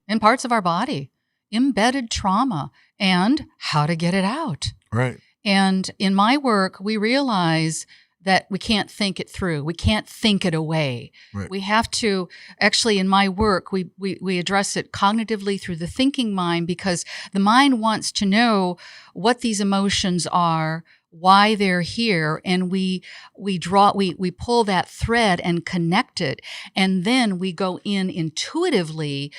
in parts of our body, embedded trauma, and how to get it out. Right. And in my work, we realize that we can't think it through. We can't think it away. Right. We have to, actually in my work, we address it cognitively through the thinking mind, because the mind wants to know what these emotions are, why they're here, and we pull that thread and connect it, and then we go in intuitively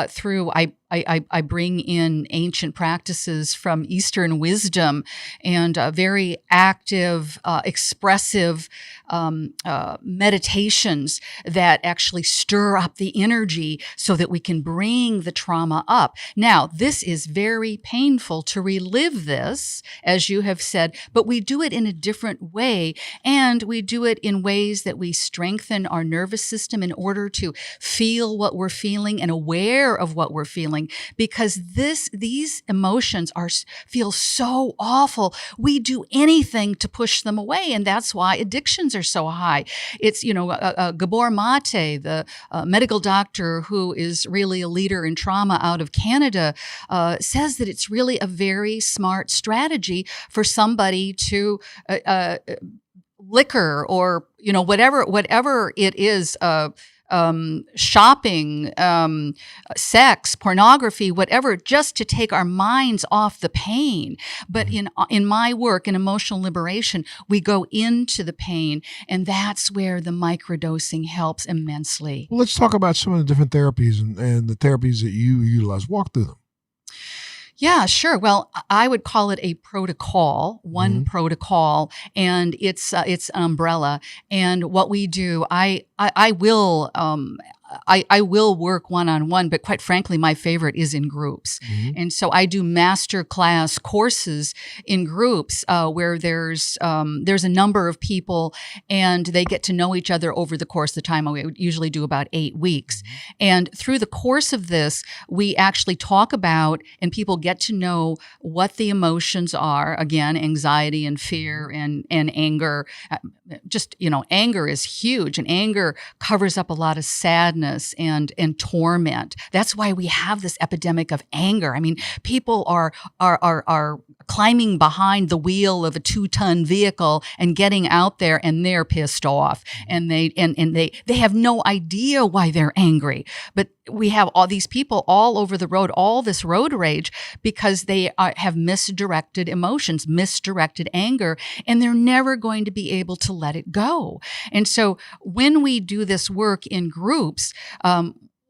through. I bring in ancient practices from Eastern wisdom and very active, expressive meditations that actually stir up the energy so that we can bring the trauma up. Now, this is very painful to relive this, as you have said, but we do it in a different way, and we do it in ways that we strengthen our nervous system in order to feel what we're feeling and aware of what we're feeling, because these emotions feel so awful. We do anything to push them away, and that's why addictions are so high. It's, Gabor Mate, the medical doctor who is really a leader in trauma out of Canada, says that it's really a very smart strategy for somebody to liquor or whatever it is, shopping, sex, pornography, whatever, just to take our minds off the pain. But in my work in emotional liberation, we go into the pain, and that's where the microdosing helps immensely. Well, let's talk about some of the different therapies and the therapies that you utilize. Walk through them. Yeah, sure. Well, I would call it a protocol, one protocol, and it's an umbrella. And what we do, I will work one-on-one, but quite frankly, my favorite is in groups. And so I do master class courses in groups where there's a number of people, and they get to know each other over the course of the time. We usually do about 8 weeks. And through the course of this, we actually talk about, and people get to know what the emotions are. Again, anxiety and fear and anger. Anger is huge, and anger covers up a lot of sadness and torment. That's why we have this epidemic of anger. I mean, people are climbing behind the wheel of a 2-ton vehicle and getting out there, and they're pissed off, and they have no idea why they're angry. But we have all these people all over the road, all this road rage, because they have misdirected emotions, misdirected anger, and they're never going to be able to let it go. And so when we do this work in groups,